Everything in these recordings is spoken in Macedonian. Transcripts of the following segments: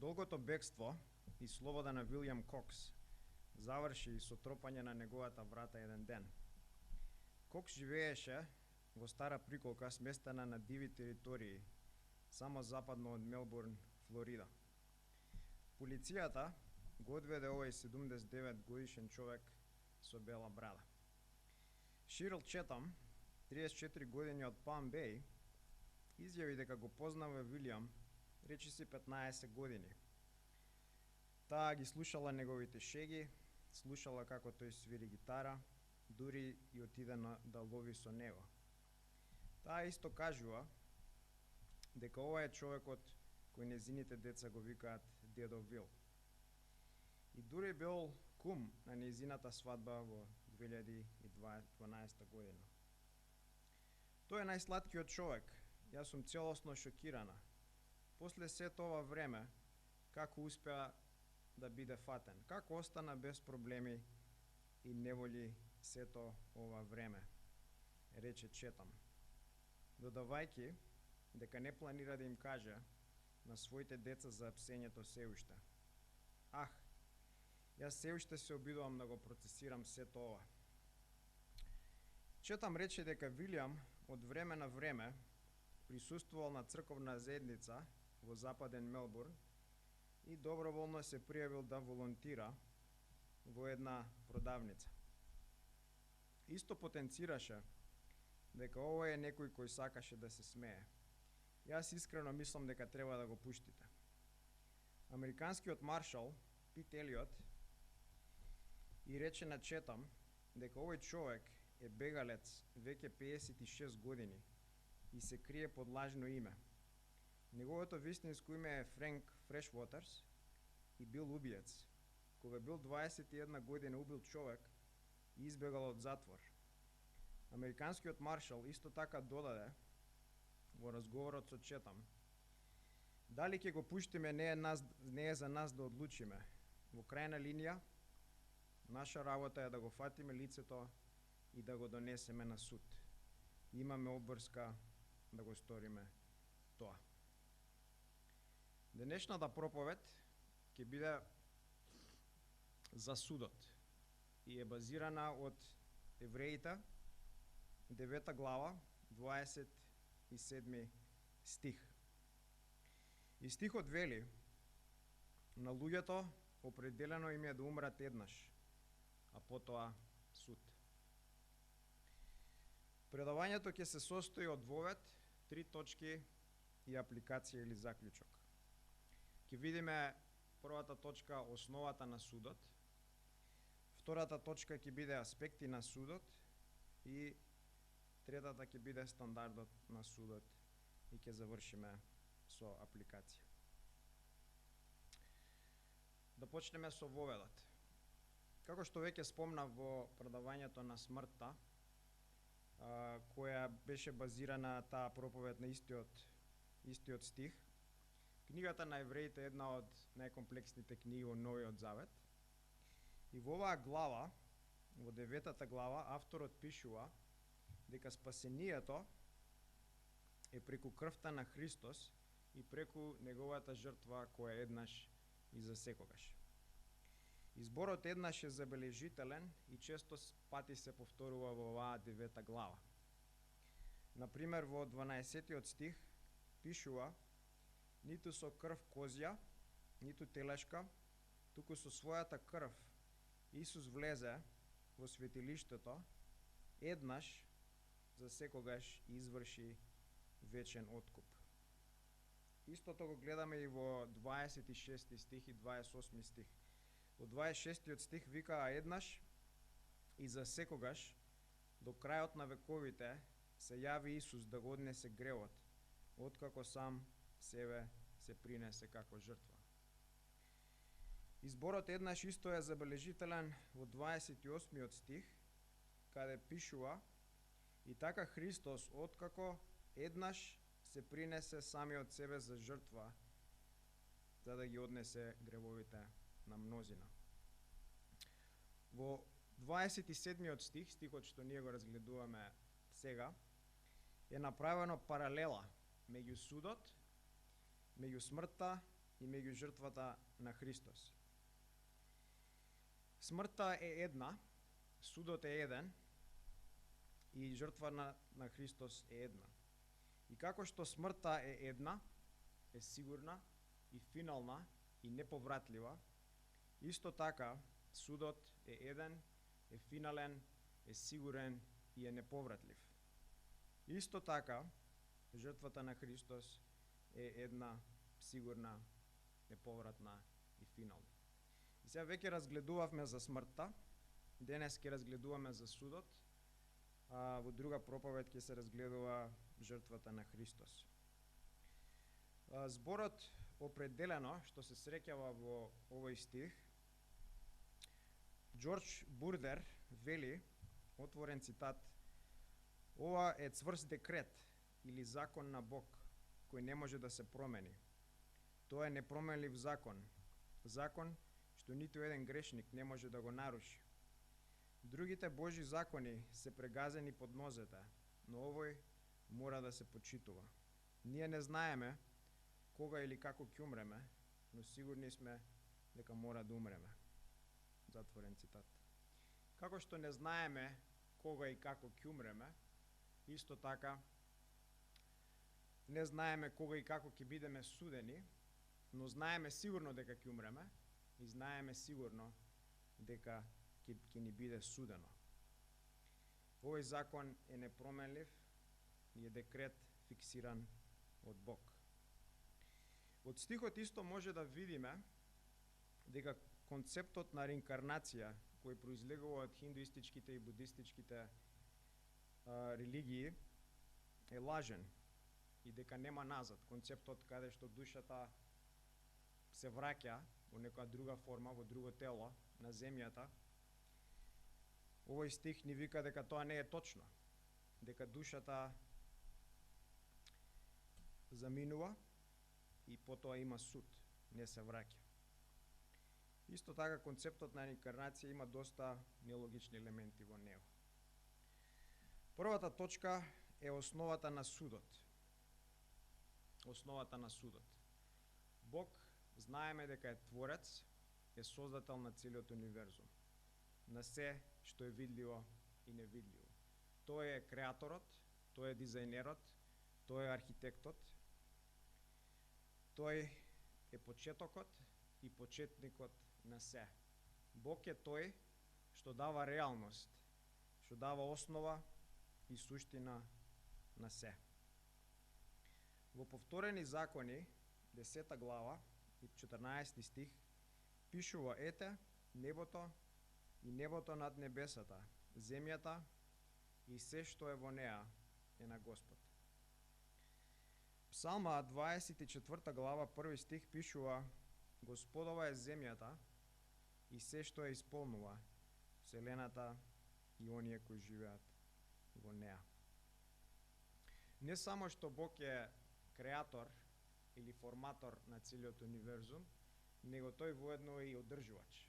Долгото бегство и слобода на Вилјам Кокс заврши со тропање на неговата врата еден ден. Кокс живееше во стара приколка сместена на диви територии, само западно од Мелбурн, Флорида. Полицијата го одведе овој 79 годишен човек со бела брада. Ширл Четам, 34 години од Палм Беј, изјави дека го познава Вилјам речиси 15 години. Таа ги слушала неговите шеги, слушала како тој свири гитара, дури и отиде да лови со него. Таа исто кажува дека ова е човекот кој незините деца го викаат Дедо Вил. И дури бил кум на незината свадба во 2012 година. Тој е најслаткиот човек. Јас сум целосно шокирана. После сето ова време, како успеа да биде фатен, како остана без проблеми и неволи сето ова време, рече Четам, додавајќи дека не планира да им каже на своите деца за псењето се уште. Јас се уште се обидувам да го процесирам сето ова. Четам рече дека Вилјам од време на време присуствувал на црковна заедница во западен Мелбурн и доброволно се пријавил да волонтира во една продавница. Исто потенцираше дека ова е некој кој сакаше да се смее. Јас искрено мислам дека треба да го пуштите. Американскиот маршал Пит Елиот и рече на Четам дека овој човек е бегалец веќе 56 години и се крие под лажно име. Неговото вистинско име е Френк Фрешвотерс и бил убиец. Кога бил 21 година убил човек и избегал од затвор. Американскиот маршал исто така додаде во разговорот со Четам дали ќе го пуштиме не е за нас да одлучиме. Во крајна линија, наша работа е да го фатиме лицето и да го донесеме на суд. Имаме обврска да го сториме тоа. Денешната проповед ќе биде за судот и е базирана од Евреите, 9 глава, 27 стих. И стихот вели: на луѓето определено им е да умрат еднаш, а потоа суд. Предавањето ќе се состои од вовед, 3 точки и апликација или заклучок. Ќе видиме првата точка основата на судот, втората точка ќе биде аспекти на судот и третата ќе биде стандардот на судот и ќе завршиме со апликација. Да почнеме со воведот. Како што веќе спомнав во предавањето на смртта, која беше базирана таа проповед на истиот стих, книгата на Евреите е една од најкомплексните книги во Новиот Завет. И во оваа глава, во 9-та глава, авторот пишува дека спасението е преку крвта на Христос и преку неговата жртва која еднаш и за секогаш. Изборот еднаш е забележителен и често пати се повторува во оваа 9-та глава. Например, во 12-тиот стих пишува: ниту со крв козја, ниту телешка, туку со својата крв Исус влезе во светилиштето еднаш за секогаш и изврши вечен откуп. Истото го гледаме и во 26 стих и 28 стих. Во 26 стих вика: еднаш и за секогаш до крајот на вековите се јави Исус да го однесе гревот, откако сам себе се принесе како жртва. Изборот еднаш исто е забележителен во 28 стих, каде пишува: и така Христос, откако еднаш се принесе самиот себе за жртва, за да ги однесе гревовите на мнозина. Во 27 стих, стихот што ние го разгледуваме сега, е направено паралела меѓу судот, меѓу смртта и меѓу жртвата на Христос. Смртта е една, судот е еден и жртва на Христос е една. И како што смртта е една, е сигурна и финална и неповратлива, исто така судот е еден, е финален, е сигурен и е неповратлив. Исто така, жртвата на Христос е една, сигурна, неповратна и финална. И сега веќе разгледувавме за смртта, денес ќе разгледуваме за судот, а во друга проповед ќе се разгледува жртвата на Христос. Зборот определено, што се среќава во овој стих, Джордж Бурдер вели, отворен цитат, ова е цврст декрет или закон на Бог, кој не може да се промени. Тоа е непроменлив закон, закон што ниту еден грешник не може да го наруши. Другите Божи закони се прегазени под нозете, но овој мора да се почитува. Ние не знаеме кога или како ќе умреме, но сигурни сме дека мора да умреме. Затворен цитат. Како што не знаеме кога и како ќе умреме, исто така не знаеме кога и како ќе бидеме судени, но знаеме сигурно дека ќе умреме и знаеме сигурно дека ќе ни биде судено. Овој закон е непроменлив и е декрет фиксиран од Бог. Од стихот исто може да видиме дека концептот на реинкарнација, кој произлегува од хиндуистичките и будистичките религии, е лажен и дека нема назад. Концептот каде што душата се враќа во некоја друга форма, во друго тело, на земјата, овој стих ни вика дека тоа не е точно, дека душата заминува и потоа има суд, не се враќа. Исто така концептот на реинкарнација има доста нелогични елементи во него. Првата точка е основата на судот. Основата на судот. Бог, знаеме дека е творец, е создател на целиот универзум, на се што е видливо и невидливо. Тој е креаторот, тој е дизајнерот, тој е архитектот, тој е почетокот и почетникот на се. Бог е тој што дава реалност, што дава основа и суштина на се. Во Повторени закони, 10 глава и 14 стих, пишува ете небото и небото над небесата, земјата и се што е во неа е на Господ. Псалма 24 глава 1 стих пишува Господова е земјата и се што е исполнува, вселената и оние кои живеат во неа. Не само што Бог е креатор или форматор на целиот универзум, него тој воедно е и одржувач.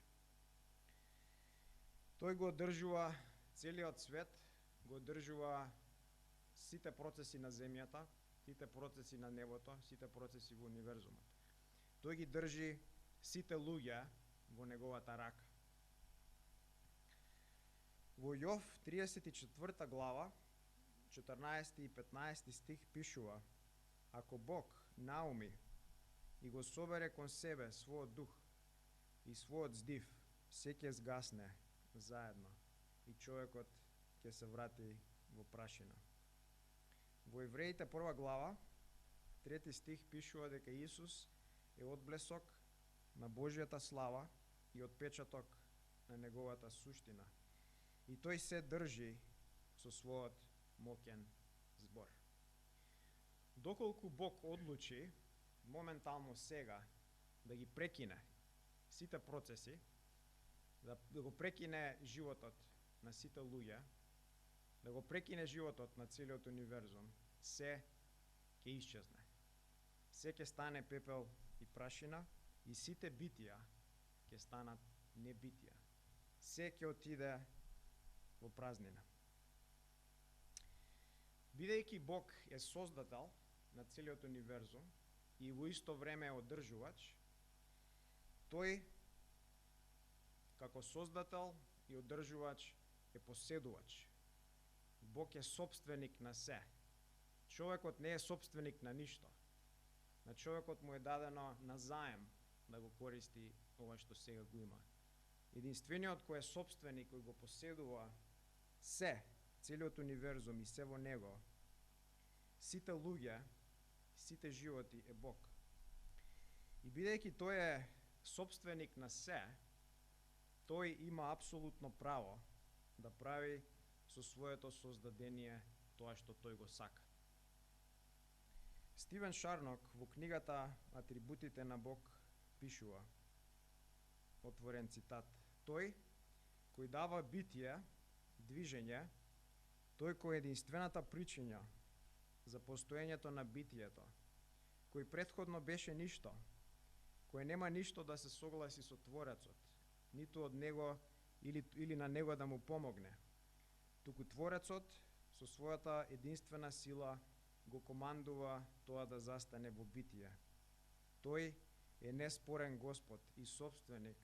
Тој го одржува целиот свет, го одржува сите процеси на земјата, сите процеси на небото, сите процеси во универзумот. Тој ги држи сите луѓе во неговата рака. Во Јов 34 глава, 14 и 15 стих пишува: ако Бог науми и го собере кон себе својот дух и својот здив, се ќе згасне заедно и човекот ќе се врати во прашина. Во Евреите 1 глава, 3 стих пишува дека Исус е одблесок на Божјата слава и отпечаток на неговата суштина. И тој се држи со својот моќен збор. Доколку Бог одлучи моментално сега да ги прекине сите процеси, да го прекине животот на сите луѓе, да го прекине животот на целиот универзум, се ќе исчезне. Се ќе стане пепел и прашина и сите битија ќе станат небитија. Се ќе отиде во празнина. Бидејќи Бог е создател на целиот универзум, и во исто време е одржувач, тој како создател и одржувач е поседувач. Бог е собственик на се. Човекот не е собственик на ништо. На човекот му е дадено на заем да го користи ова што сега го има. Единствениот кој е собственик, кој го поседува се, целиот универзум и се во него, сите луѓе, сите животи е Бог. И бидејќи тој е собственик на се, тој има апсолутно право да прави со своето создадение тоа што тој го сака. Стивен Шарнок во книгата Атрибутите на Бог пишува, отворен цитат: тој кој дава битие, движење, тој кој е единствената причина за постоењето на битието, кој претходно беше ништо, кој нема ништо да се согласи со Творецот, ниту од него или на него да му помогне, туку Творецот со својата единствена сила го командува тоа да застане во битие. Тој е неспорен Господ и собственик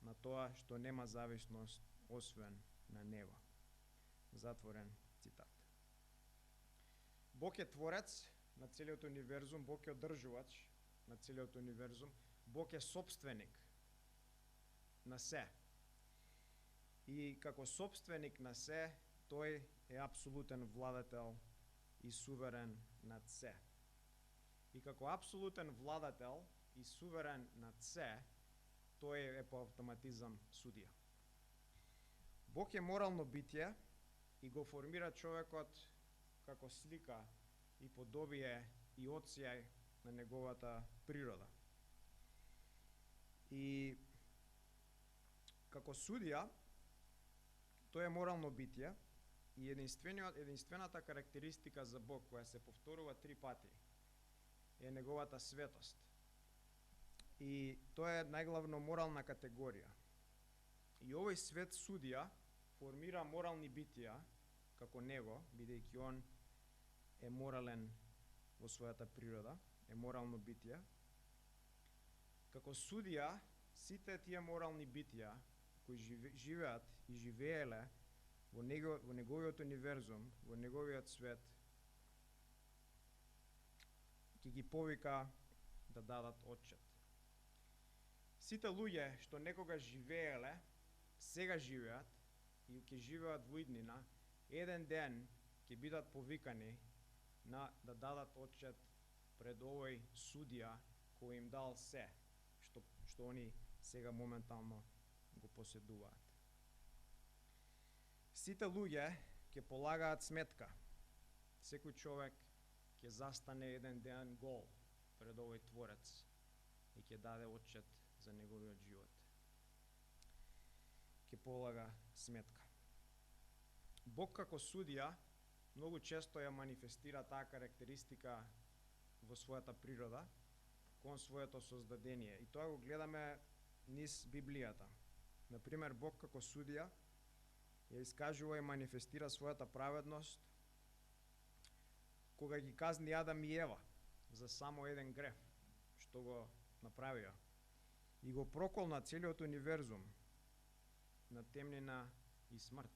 на тоа што нема зависност освен на него. Затворен цитат. Бог е творец на целиот универзум, Бог е одржувач на целиот универзум, Бог е собственик на се. И како собственик на се, тој е апсолутен владател и суверен над се. И како апсолутен владател и суверен над се, тој е по автоматизам судија. Бог е морално битие и го формира човекот како слика и подобие и отсјај на неговата природа. И како судија, тој е морално битие и единствената карактеристика за Бог која се повторува 3 пати е неговата светост. И тоа е најглавно морална категорија. И овој свет судија формира морални битија како него, бидејќи он е морален во својата природа, е морално битие. Како судија, сите тие морални битија кои живеат и живееле во неговиот универзум, во неговиот свет, ќе ги повика да дадат отчет. Сите луѓе што некогаш живееле, сега живеат и ќе живеат во иднина, еден ден ќе бидат повикани да дадат отчет пред овој судија кој им дал се, што они сега моментално го поседуваат. Сите луѓе ќе полагаат сметка. Секој човек ќе застане еден ден гол пред овој Творец и ќе даде отчет за неговиот живот. Ќе полага сметка. Бог како судија многу често ја манифестира таа карактеристика во својата природа, кон своето создадение. И тоа го гледаме низ Библијата. Например, Бог како судија ја искажува и манифестира својата праведност кога ги казни Адам и Ева за само еден греф што го направија и го проколна целиот универзум на темнина и смрт.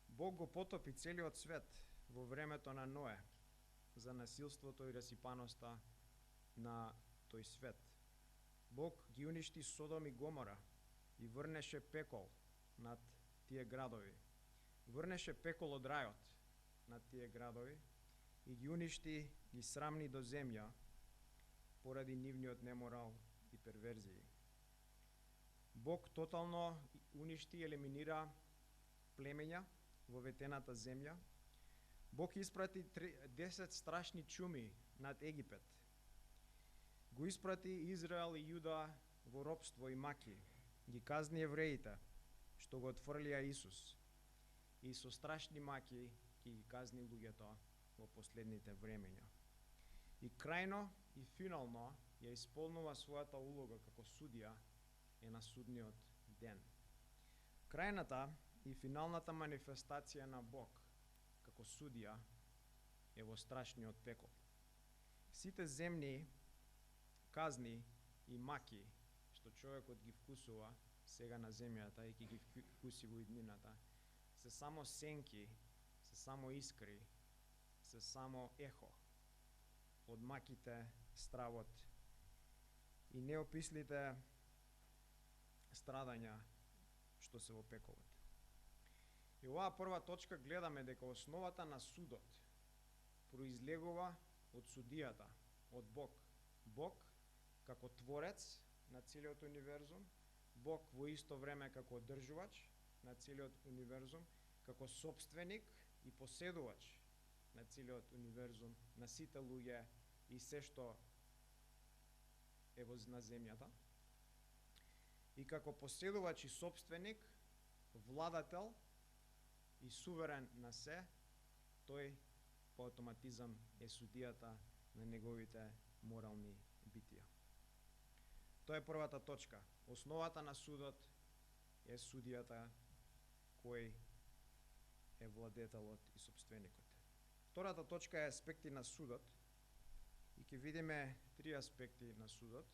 Бог го потопи целиот свет во времето на Ное за насилството и расипаноста на тој свет. Бог ги уништи Содом и Гомора и врнеше пекол над тие градови. Врнеше пекол од рајот над тие градови и ги уништи, ги срамни до земја поради нивниот неморал и перверзии. Бог тотално уништи и елиминира племења во ветената земја. Бог испрати 10 страшни чуми над Египет. Го испрати Израел и Јуда во робство и маки. Ги казни евреите што го отфрлија Исус. И со страшни маки ги казни луѓето во последните времења. И крајно и финално ја исполнува својата улога како судија е на судниот ден. Крајната и финалната манифестација на Бог како судија е во страшниот пекол. Сите земни казни и маки што човекот ги вкусува сега на земјата и ќе ги вкуси во иднината, се само сенки, се само искри, се само ехо од маките, стравот и неопислите страдања што се во пеколот. И оваа прва точка гледаме дека основата на судот произлегува од судијата, од Бог. Бог како творец на целиот универзум, Бог во исто време како одржувач на целиот универзум, како собственик и поседувач на целиот универзум, на сите луѓе и се што е на земјата. И како поседувач и собственик, владател и суверен на се, тој по автоматизам е судијата на неговите морални битија. Тоа е првата точка. Основата на судот е судијата кој е владетелот и собственикот. Втората точка е аспекти на судот и ќе видиме три аспекти на судот.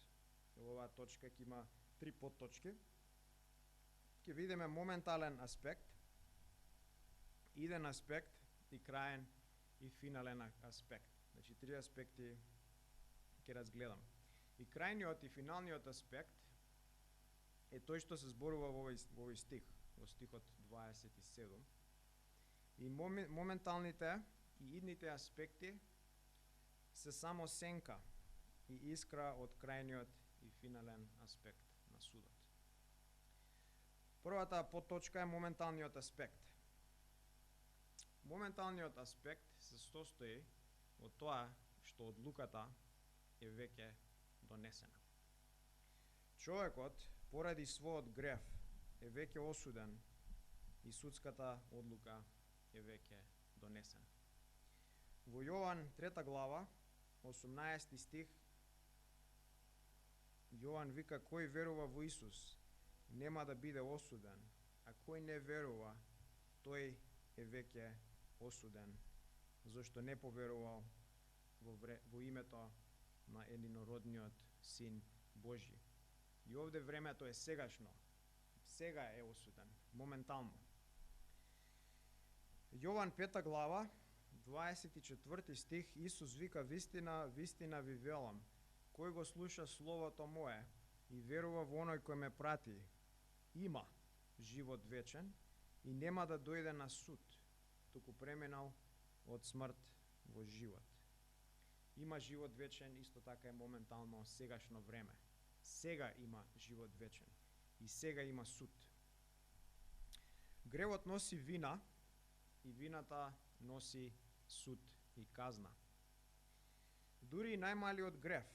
Во оваа точка ќе има три подточки. Ќе видиме моментален аспект, иден аспект и краен и финален аспект. Значи три аспекти ќе разгледам. И крајниот и финалниот аспект е тој што се зборува во овој стих, во стихот 27. И моменталните и идните аспекти се само сенка и искра од крајниот и финален аспект на судот. Првата подточка е моменталниот аспект. Моменталниот аспект се состои од тоа што одлуката е веќе донесена. Човекот, поради својот грев, е веќе осуден и судската одлука е веќе донесена. Во Јован 3 глава, 18 стих, Јован вика: кој верува во Исус нема да биде осуден, а кој не верува, тој е веќе осуден, зашто не поверувал во името на единородниот Син Божи. И овде времето е сегашно. Сега е осуден, моментално. Јован 5 глава, 24 стих, Исус вика: вистина, вистина ви велам, кој го слуша словото мое и верува во оној кој ме прати, има живот вечен и нема да дојде на суд, туку преминал од смрт во живот. Има живот вечен, исто така е моментално сегашно време. Сега има живот вечен и сега има суд. Гревот носи вина и вината носи суд и казна. Дури и најмалиот грев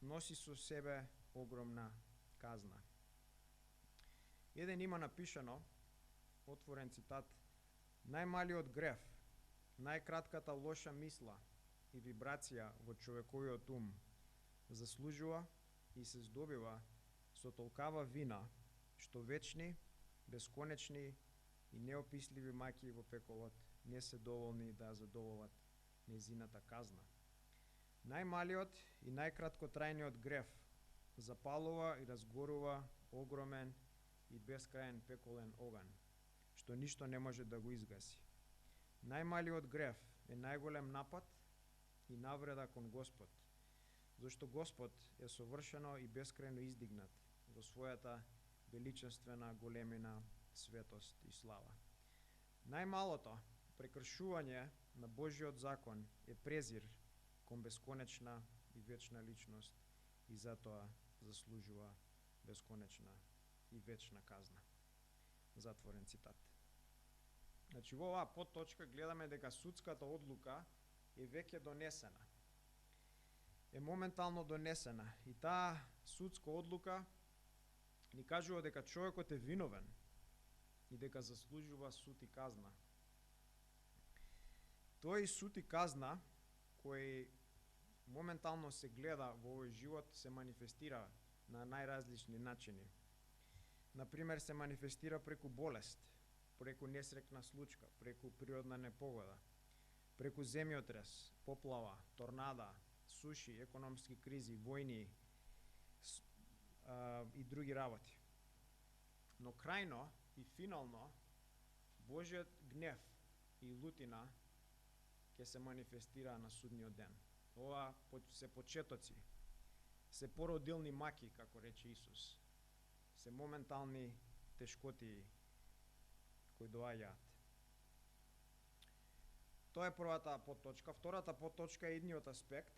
носи со себе огромна казна. Еден има напишано, отворен цитат: најмалиот грев, најкратката лоша мисла и вибрација во човековиот ум заслужува и се здобива со толкава вина, што вечни, бесконечни и неописливи маки во пеколот не се доволни да задоволат незината казна. Најмалиот и најкраткотрајниот грев запалува и разгорува огромен и бескрајен пеколен оган, што ништо не може да го изгаси. Најмалиот грев е најголем напад и навреда кон Господ, зашто Господ е совршено и бескрајно издигнат во својата величествена големина, светост и слава. Најмалото прекршување на Божиот закон е презир кон бесконечна и вечна личност и затоа заслужува бесконечна и вечна казна. Затворен цитат. Значи, во оваа подточка гледаме дека судската одлука е веќе донесена. Е моментално донесена и таа судска одлука ни кажува дека човекот е виновен и дека заслужува суд и казна. Тој суд и казна кој моментално се гледа во овој живот се манифестира на најразлични начини. Например, се манифестира преку болест, преку несрекна случка, преку природна непогода, преку земјотрес, поплава, торнада, суши, економски кризи, војни и други работи. Но крајно и финално Божиот гнев и лутина ќе се манифестира на судниот ден. Ова се почетоци, се породилни маки, како рече Исус. Се моментални тешкоти кои доаѓаат. Тоа е првата подточка. Втората подточка е идниот аспект.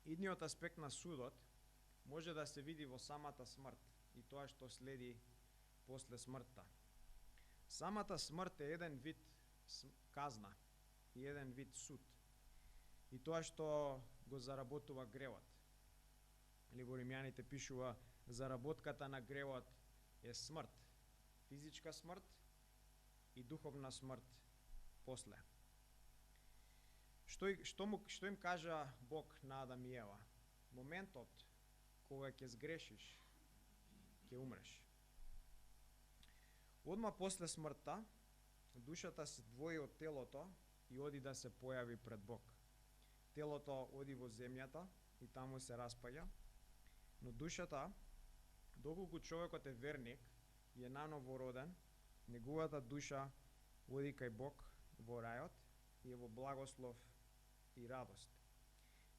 Идниот аспект на судот може да се види во самата смрт и тоа што следи после смртта. Самата смрт е еден вид казна и еден вид суд. И тоа што го заработува гревот. Или во Римјаните пишува, заработката на гревот е смрт. Физичка смрт и духовна смрт после. Што им кажа Бог на Адам и Ева? Моментот кога ќе сгрешиш, ќе умреш. Одма после смртта, душата се двои од телото и оди да се појави пред Бог. Телото оди во земјата и таму се распаѓа, но душата, доколку човекот е верник и е наново роден, неговата душа оди кај Бог во рајот и е во благослов и радост.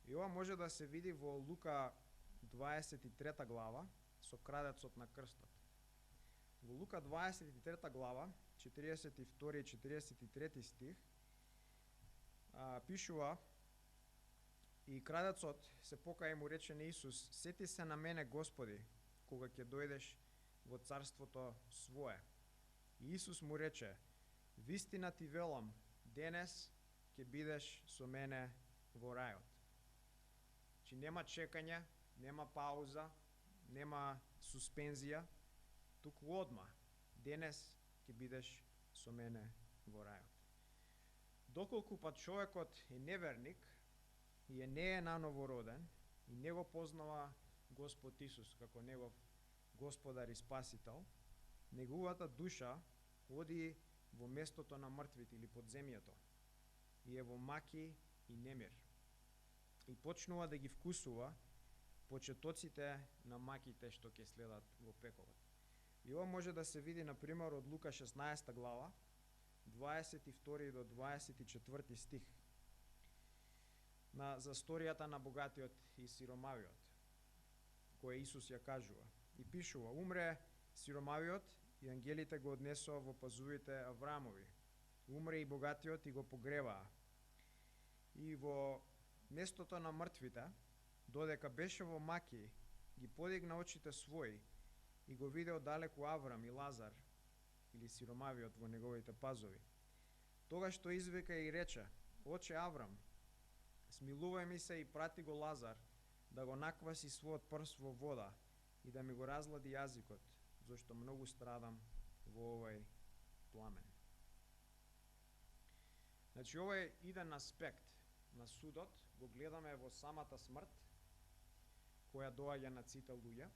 И ова може да се види во Лука 23 глава со крадецот на крстот. Во Лука 23 глава, 42 и 43 стих, пишува: и крадецот се покаја и му рече на Исус: сети се на мене, Господи, кога ќе дојдеш во царството свое. И Исус му рече: вистина ти велам, денес ќе бидеш со мене во рајот. Чи нема чекање, нема пауза, нема суспензија, туку одма, денес ќе бидеш со мене во рајот. Доколку па човекот е неверник и не е наново роден и не го познава Господ Исус како негов Господар и Спасител, неговата душа оди во местото на мртвите или подземјето и е во маки и немир. И почнува да ги вкусува почетоците на маките што ќе следат во пеколот. И ова може да се види, например, од Лука 16 глава, 22 до 24 стих, за сторијата на богатиот и сиромавиот, која Исус ја кажува. И пишува: умре сиромавиот и ангелите го однесоа во пазувите Авраамови. Умре и богатиот и го погребаа. И во местото на мртвите, додека беше во маки, ги подигна очите своји и го виде оддалеку Аврам и Лазар, или сиромавиот во неговите пазови. Тогаш тој извика и рече: Оче Аврам, смилувај ми се и прати го Лазар да го накваси својот прст во вода и да ми го разлади јазикот, зашто многу страдам во овој пламен. Значи, овој еден аспект на судот го гледаме во самата смрт, која доаѓа на сите луѓе,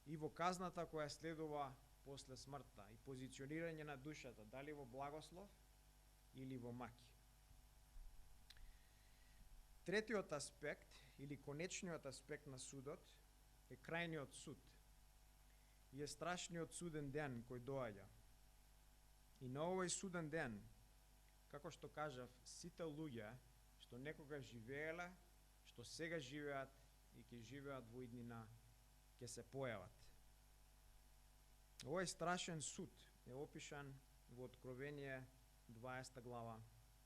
и во казната која следува после смртта и позиционирање на душата, дали во благослов или во маки. Третиот аспект, или конечниот аспект на судот, е крајниот суд и е страшниот суден ден кој доаѓа. И на овој суден ден, како што кажав, сите луѓе што некога живееле, што сега живеат и ќе живеат во иднина, ќе се појават. Овој страшен суд е опишан во Откровение 20 глава,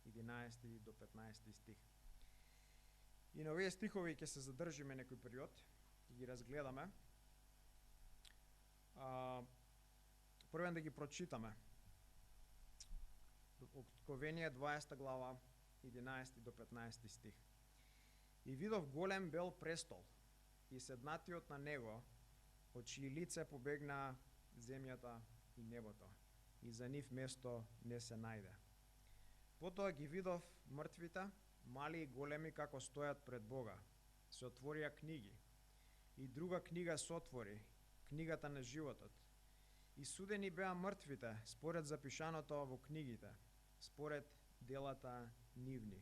11 до 15 стих. И на овие стихови ќе се задржиме некој период, ќе ги разгледаме. Првен да ги прочитаме. Откровение 20 глава, 11 до 15 стих. И видов голем бел престол и седнатиот на него, од чии лице побегна земјата и небото, и за нив место не се најде. Потоа ги видов мртвите, мали и големи, како стојат пред Бога. Се отворија книги. И друга книга се отвори, книгата на животот. И судени беа мртвите според запишаното во книгите, според делата нивни,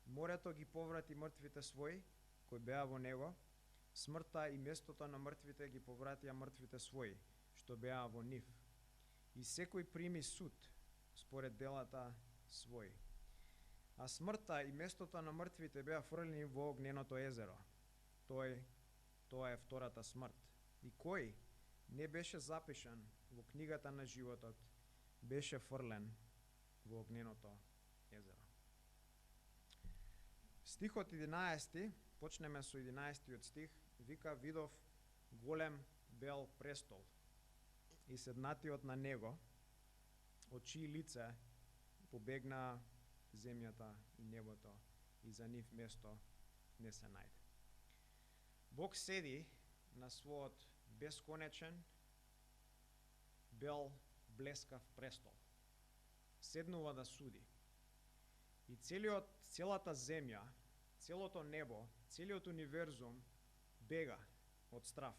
Морето ги поврати мртвите своји, кои беа во него, смртта и местото на мртвите ги повратија мртвите своји, што беа во нив. И секој прими суд според делата своји. А смртта и местото на мртвите беа фрлени во огненото езеро. Тоа е втората смрт. И кој не беше запишан во книгата на животот, беше фрлен во огненото езеро. Стихот 11, почнеме со 11 стих, вика: видов голем бел престол и седнатиот на него, од чии лице побегна земјата и небото, и за нив место не се најде. Бог седи на својот бесконечен, бел, блескав престол. Седнува да суди. И целата земја, целото небо, целиот универзум бега од страв.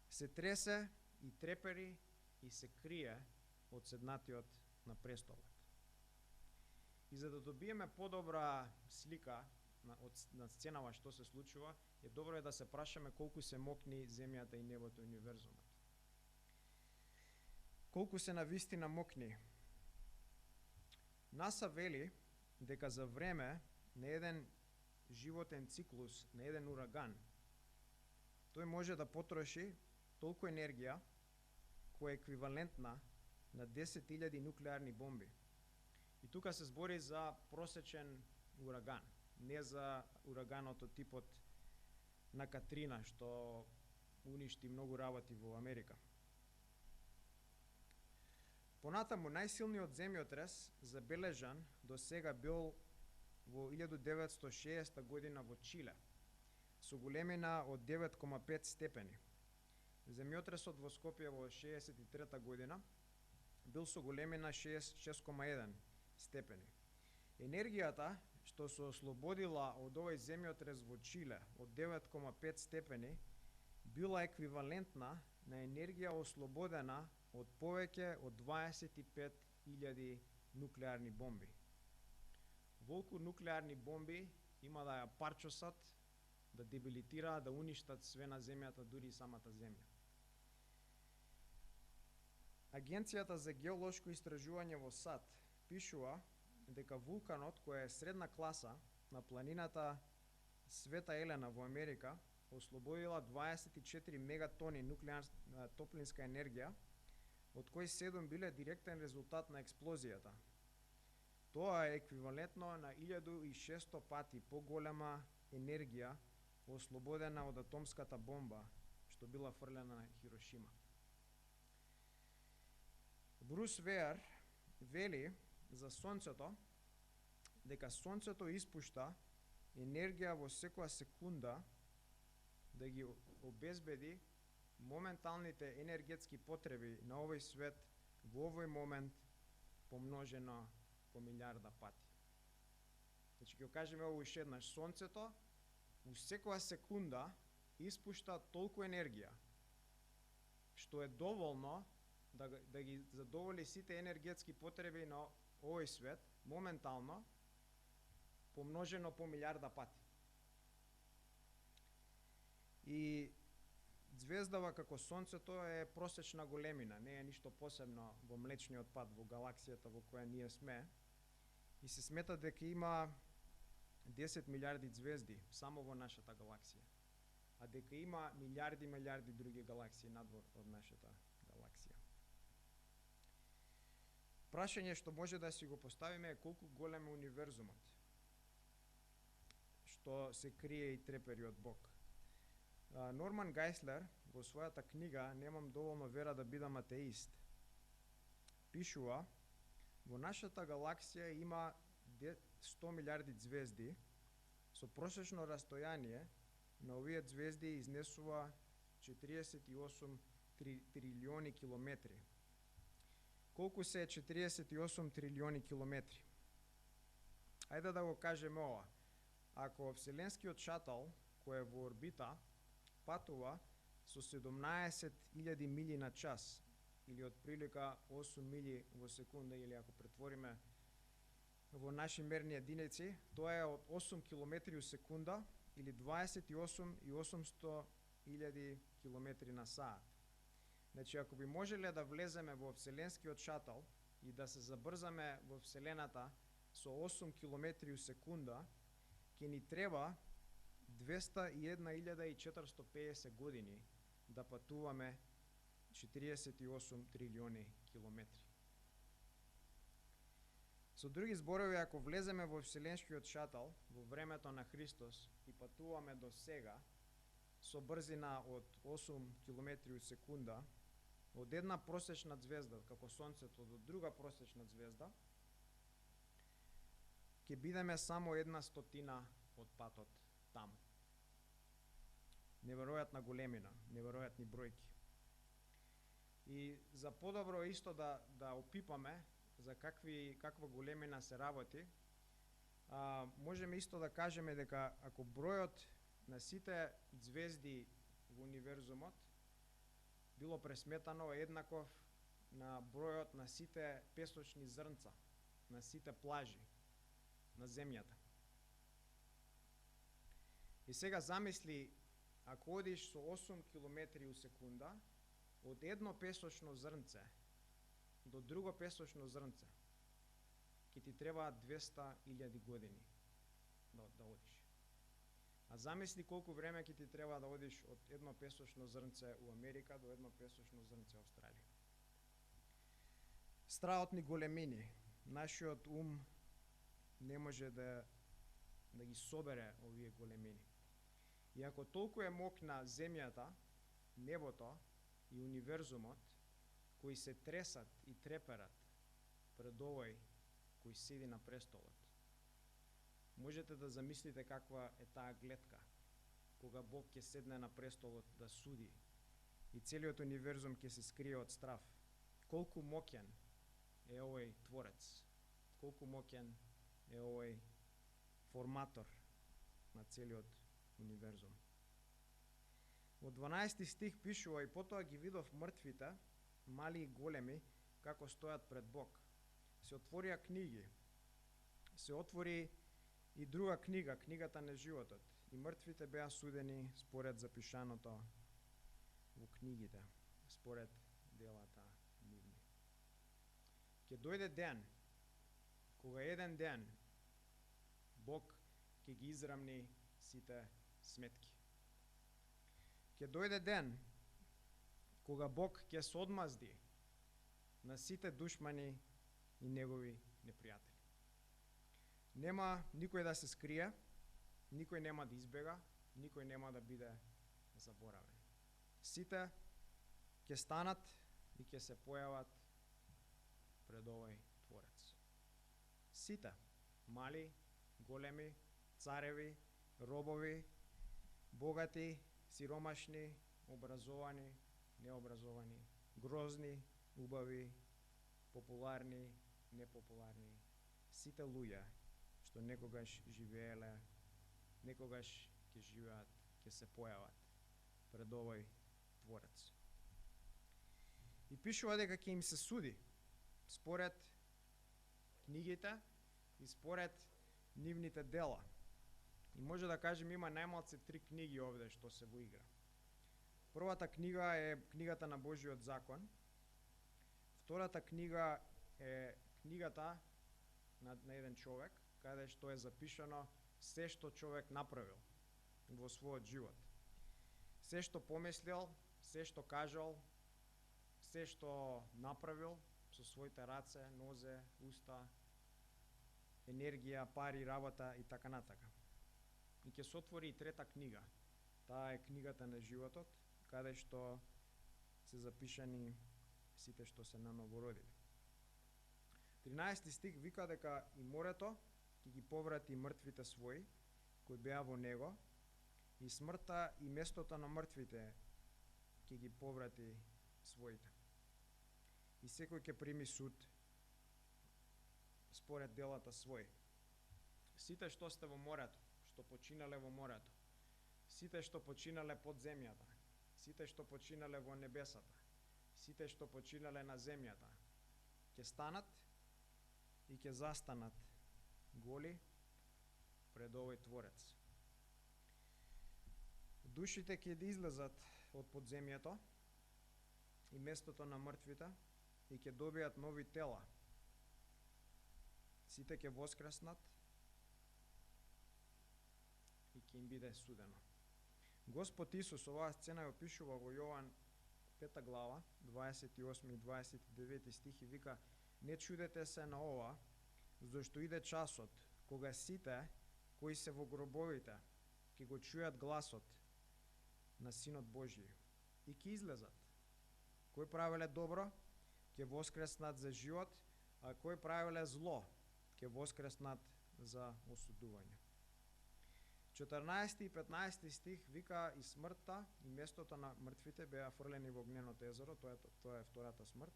Се тресе и трепери и се крие од седнатиот на престолот. И за да добиеме подобра слика на сценава што се случува, е добро да се прашаме колку се мокни земјата и небото и универзумот. Колку се навистина мокни. НАСА вели дека за време на еден животен циклус, на еден ураган, тој може да потроши толку енергија која е еквивалентна на 10.000 нуклеарни бомби. И тука се збори за просечен ураган, не за ураганот од типот на Катрина, што уништи многу работи во Америка. Понатаму, најсилниот земјотрес забележан до сега бил во 1960 година во Чиле, со големина од 9,5 степени. Земјотресот во Скопје во 63 година бил со големина 6,1 степени. Енергијата што се ослободила од овој земјотрес во Чиле од 9,5 степени била еквивалентна на енергија ослободена од повеќе од 25.000 нуклеарни бомби. Волку нуклеарни бомби има да ја парчосат, да дебилитираат, да уништат све на земјата, дури и самата земја. Агенцијата за геолошко истражување во САД пишува дека вулканот, која е средна класа на планината Света Елена во Америка, ослободила 24 мегатони топлинска енергија, од кои 7 биле директен резултат на експлозијата. Тоа е еквивалентно на 1600 пати поголема енергија ослободена од атомската бомба што била фрлена на Хирошима. Брус Веер вели за Сонцето дека Сонцето испушта енергија во секоја секунда да ги обезбеди моменталните енергетски потреби на овој свет во овој момент помножено по милиарда пати. Значи, ќе кажеме ово уште еднаш: Сонцето у секоја секунда испушта толку енергија, што е доволно да ги задоволи сите енергетски потреби на овој свет моментално помножено по милиарда пати. И звездава како Сонцето е просечна големина, не е ништо посебно во Млечниот пат, во галаксијата во која ние сме, и се смета дека има 10 милиарди звезди само во нашата галаксија, а дека има милиарди други галаксии надвор од нашата галаксија. Прашање што може да си го поставиме е колку голем е универзумот, што се крие и трепери од Бог. Норман Гайслер во својата книга "Немам доволно вера да бидам атеист" пишува: во нашата галаксија има 100 милиарди звезди, со прошечно растојание на овие звезди изнесува 48 трилиони километри. Колку се 48 трилиони километри? Ајде да го кажеме ова. Ако Вселенскиот шатал, кој е во орбита, патува со 17.000 мили на час, или од прилика 8 мили во секунда, или ако претвориме во наши мерни единици, тоа е од 8 км у секунда или 28.800.000 км на саат. Значи, ако би можеле да влеземе во вселенскиот шатал и да се забрзаме во Вселената со 8 км у секунда, ќе ни треба 201.450 години да патуваме 48 трилиони километри. Со други зборови, ако влеземе во вселенскиот шатал во времето на Христос и патуваме до сега со брзина од 8 км у секунда, од една просечна звезда, како Сонцето, до друга просечна звезда, ќе бидеме само 1/100 од патот таму. Неверојатна големина, неверојатни бројки. И за подобро исто да опипаме за каква големина се работи, можеме исто да кажеме дека ако бројот на сите звезди во универзумот било пресметано еднаков на бројот на сите песочни зрнца, на сите плажи на земјата. И сега замисли, ако одиш со 8 км у секунда, од едно песочно зрнце до друго песочно зрнце, ќе ти треба 200.000 години да одиш. А замисли колку време ќе ти треба да одиш од едно песочно зрнце у Америка до едно песочно зрнце у Австралија. Страотни големини. Нашиот ум не може да ги собере овие големини. И ако толку е мокна земјата, небото и универзумот, кои се тресат и треперат пред овој кој седи на престолот, можете да замислите каква е таа гледка, кога Бог ќе седне на престолот да суди и целиот универзум ќе се скрие од страв. Колку моќен е овој Творец, колку моќен е овој форматор на целиот универзум. Во 12 стих пишува: и потоа ги видов мртвите, мали и големи, како стојат пред Бог. Се отворија книги. Се отвори и друга книга, книгата на животот, и мртвите беа судени според запишаното во книгите, според делата нивни. Ќе дојде ден, кога еден ден Бог ќе ги израмни сите сметки. Ќе дојде ден кога Бог ќе се одмазди на сите душмани и негови непријатели. Нема никој да се скрие, никој нема да избега, никој нема да биде заборавен. Сите ќе станат и ќе се појават пред овој Творец. Сите, мали, големи, цареви, робови, богати, сиромашни, образовани, необразовани, грозни, убави, популарни, непопуларни, сите луѓе што некогаш живееле, некогаш ќе живеат, ќе се појават пред овој Творец. И пишува дека ќе им се суди според книгите и според нивните дела. И може да кажем има најмалце 3 книги овде што се во игра. Првата книга е книгата на Божиот закон. Втората книга е книгата на еден човек, каде што е запишано се што човек направил во својот живот. Се што помислил, се што кажал, се што направил со своите раце, нозе, уста, енергија, пари, работа и така натака. И ќе се отвори и трета книга. Таа е книгата на животот, каде што се запишани сите што се нановородили. 13 стих вика дека и морето ќе ги поврати мртвите своји, кои беа во него, и смртта и местото на мртвите ќе ги поврати своите. И секој ќе прими суд според делата своји. Сите што сте во морето, што починале во морето, сите што починале под земјата, сите што починале во небесата, сите што починале на земјата, ќе станат и ќе застанат голи пред овој Творец. Душите ќе излезат од подземјето и местото на мртвите и ќе добијат нови тела. Сите ќе воскреснат и ќе им биде судено. Господ Исус оваа сцена ја опишува во Јован 5 глава, 28 и 29 стих и вика: не чудете се на ова, зашто иде часот кога сите кои се во гробовите ќе го чујат гласот на Синот Божји и ќе излезат. Кои правеле добро, ќе воскреснат за живот, а кои правеле зло, ќе воскреснат за осудување. 14 и 15 стих вика: и смртта и местото на мртвите беа фрлени во огненото езеро, тоа е втората смрт,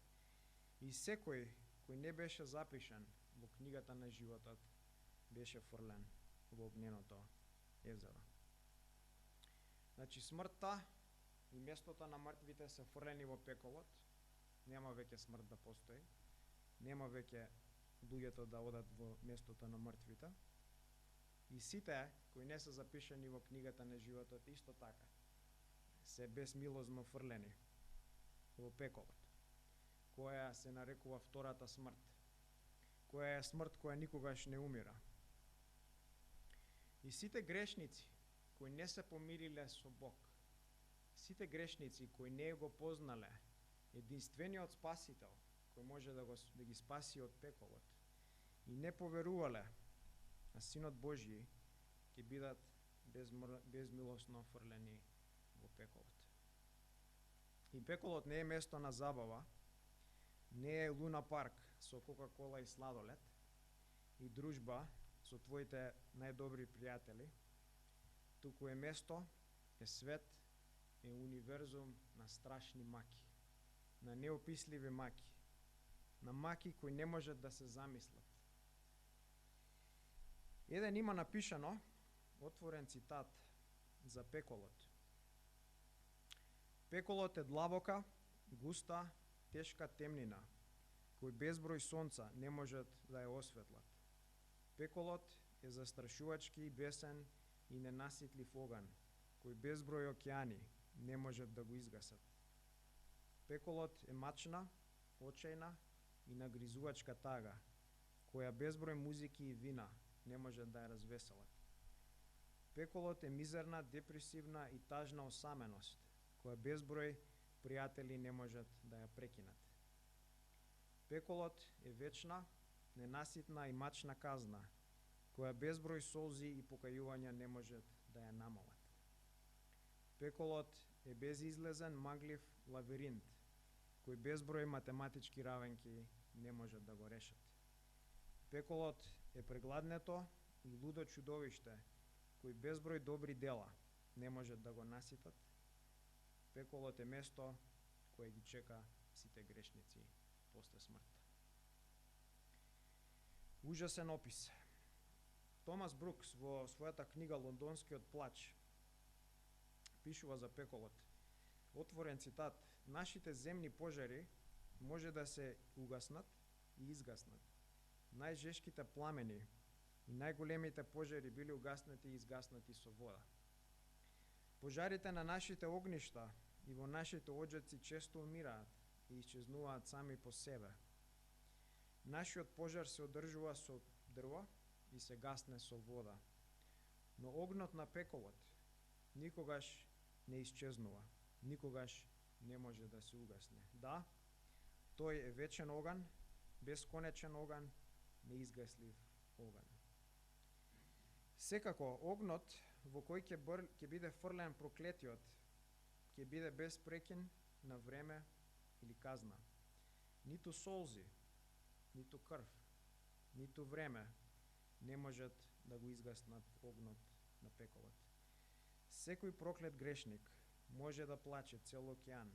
и секој кој не беше запишан во книгата на животот беше фрлен во огненото езеро. Значи смртта и местото на мртвите се фрлени во пеколот, нема веќе смрт да постои, нема веќе луѓето да одат во местото на мртвите, и сите кои не се запишани во книгата на животот исто така се безмилозно фрлени во пеколот, која се нарекува втората смрт, која е смрт која никогаш не умира. И сите грешници кои не се помириле со Бог, сите грешници кои не го познале единствениот Спасител кој може да ги спаси од пеколот и не поверувале на Синот Божји, ќе бидат безмилосно фрлени во пеколот. И пеколот не е место на забава, не е луна парк со кока-кола и сладолед и дружба со твоите најдобри пријатели, туку е место, е свет, е универзум на страшни маки, на неописливи маки, на маки кои не можат да се замислат. Еден има напишано, отворен цитат за пеколот. Пеколот е длабока, густа, тешка темнина, кој безброј сонца не можат да ја осветлат. Пеколот е застрашувачки, бесен и ненаситлив оган, кој безброј океани не можат да го изгасат. Пеколот е мачна, очајна и нагризувачка тага, која безброј музики и вина не можат да ја развеселат. Пеколот е мизерна, депресивна и тажна осаменост, која безброј пријатели не можат да ја прекинат. Пеколот е вечна, ненаситна и мачна казна, која безброј солзи и покајувања не можат да ја намалат. Пеколот е безизлезен, маглив лавиринт, кој безброј математички равенки не можат да го решат. Пеколот е прегладнето и лудо чудовиште, кој безброј добри дела не можат да го наситат. Пеколот е место кое ги чека сите грешници после смртта. Ужасен опис. Томас Брукс во својата книга Лондонскиот плач пишува за пеколот. Отворен цитат: нашите земни пожари може да се угаснат и изгаснат. Најжешките пламени и најголемите пожари били угаснати и изгаснати со вода. Пожарите на нашите огништа и во нашите оџаци често умираат и исчезнуваат сами по себе. Нашиот пожар се одржува со дрво и се гасне со вода. Но огнот на пеколот никогаш не исчезнува, никогаш не може да се угасне. Да, тој е вечен оган, бесконечен оган, неизгаслив оган. Секако, огнот во кој ќе биде фрлен проклетиот, ќе биде без прекин на време или казна. Ниту солзи, ниту крв, ниту време не можат да го изгаснат огнот на пеколот. Секој проклет грешник може да плаче цел океан,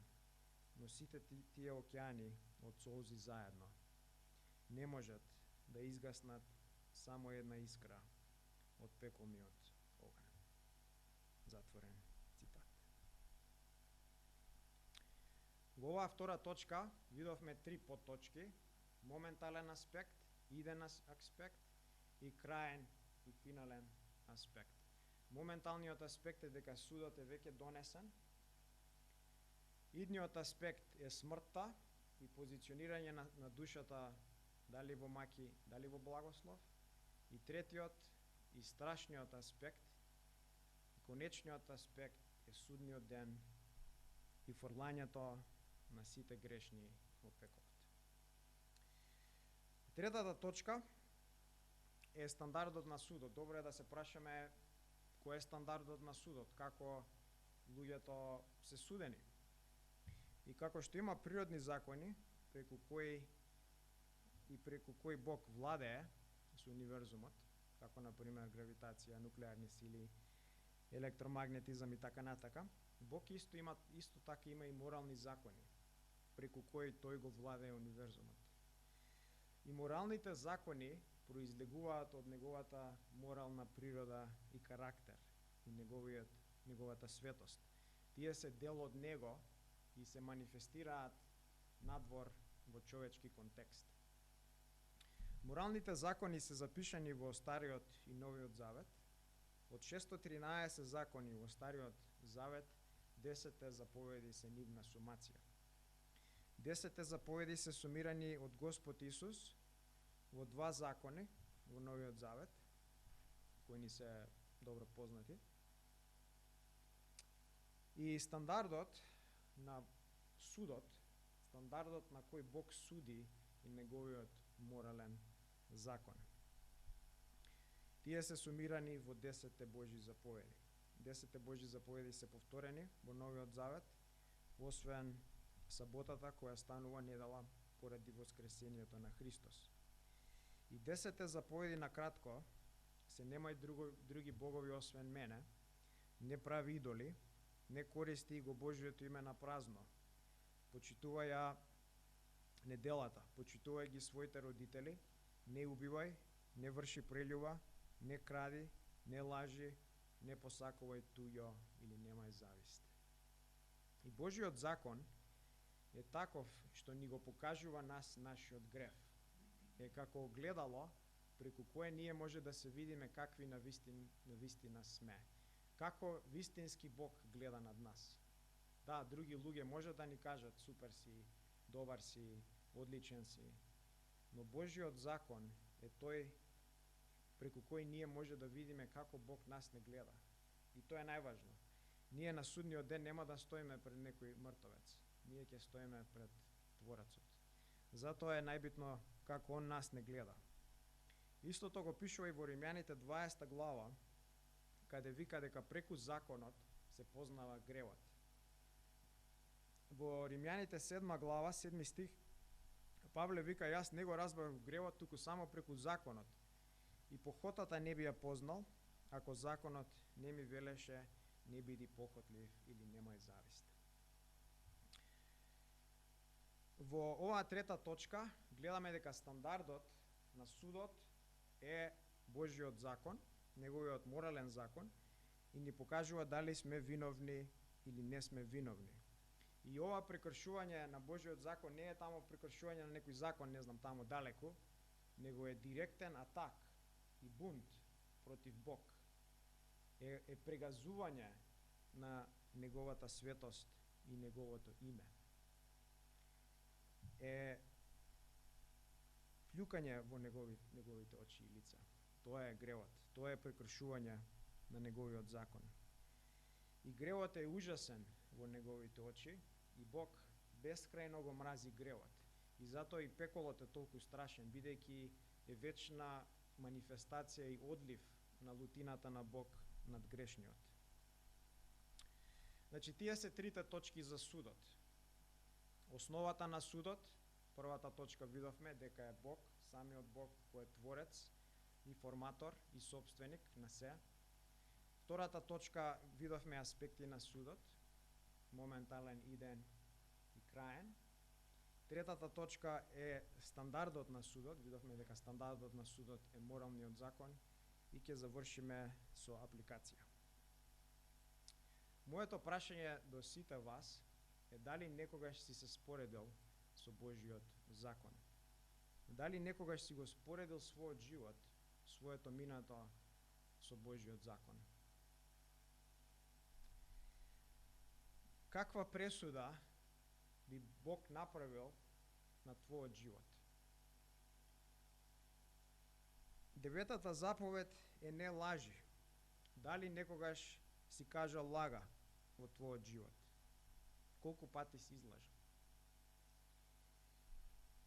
но сите тие океани од солзи заедно не можат да изгаснат само една искра од пеколниот оган. Затворен цитат. Во оваа втора точка видовме три подточки: моментален аспект, иден аспект и краен и финален аспект. Моменталниот аспект е дека судот е веќе донесен. Идниот аспект е смртта и позиционирање на душата дали во маки, дали во благослов. И третиот и страшниот аспект, конечниот аспект е судниот ден и фрлањето на сите грешни во пеколот. Третата точка е стандардот на судот. Добро е да се прашаме кој е стандардот на судот, како луѓето се судени. И како што има природни закони преку кои Бог владее со универзумот, како на пример гравитација, нуклеарни сили, електромагнетизам и така натака, Бог исто така има и морални закони преку кои тој го владее универзумот. И моралните закони произлегуваат од неговата морална природа и карактер и неговата светост. Тие се дел од него и се манифестираат надвор во човечки контекст. Моралните закони се запишани во Стариот и Новиот Завет. Од 613 закони во Стариот Завет, 10 заповеди се нивна сумација. 10 заповеди се сумирани од Господ Исус во 2 закони во Новиот Завет, кои ни се добро познати. И стандардот на судот, стандардот на кој Бог суди и неговиот морален закон. Тие се сумирани во 10 Божји заповеди. 10 Божји заповеди се повторени во Новиот Завет, освен саботата која станува недела поради воскресението на Христос. И 10 заповеди на кратко се немај други богови освен мене, не прави идоли, не користи го Божјото име на празно, почитувај ја неделата, почитувај ги своите родители, не убивај, не врши прелюба, не кради, не лажи, не посакувај туѓо или немај завист. И Божјиот закон е таков што ни го покажува нашиот греф. Е како огледало преку кое ние може да се видиме какви навистина сме. Како вистински Бог гледа над нас. Да, други луѓе може да ни кажат супер си, добар си, одличен си, но Божјиот закон е тој преку кој ние може да видиме како Бог нас не гледа. И тоа е најважно. Ние на судниот ден нема да стоиме пред некој мртовец. Ние ќе стоиме пред Творецот. Затоа е најбитно како Он нас не гледа. Истото го пишува и во Римјаните 20 глава, каде вика дека преку законот се познава гревот. Во Римјаните 7 глава, 7 стих, Павле вика, јас не го разбрав гревот, туку само преку законот. И похотата не би ја познал, ако законот не ми велеше, не биди похотлив или немај завист. Во оваа трета точка гледаме дека стандардот на судот е Божјиот закон, неговиот морален закон, и ни покажува дали сме виновни или не сме виновни. И ова прекршување на Божјиот закон не е тамо прекршување на некој закон, не знам, тамо далеку, него е директен атак и бунт против Бог. Е прегазување на неговата светост и неговото име. Е плюкање во неговите очи и лица. Тоа е гревот. Тоа е прекршување на неговиот закон. И гревот е ужасен во неговите очи и Бог бескрајно го мрази гревот. И затоа и пеколот е толку страшен, бидејќи е вечна манифестација и одлив на лутината на Бог над грешниот. Значи, тие се трите точки за судот. Основата на судот, првата точка видовме дека е Бог, самиот Бог кој е творец и форматор и собственик на се. Втората точка видовме аспекти на судот, моментален, иден и краен. Третата точка е стандардот на судот, видовме дека стандардот на судот е моралниот закон и ќе завршиме со апликација. Моето прашање до сите вас е дали некогаш си се споредил со Божјиот закон? Дали некогаш си го споредил својот живот своето минато со Божиот закон. Каква пресуда би Бог направил на твојот живот? Деветата заповед е не лажи. Дали некогаш си кажал лага во твојот живот? Колку пати си излажал?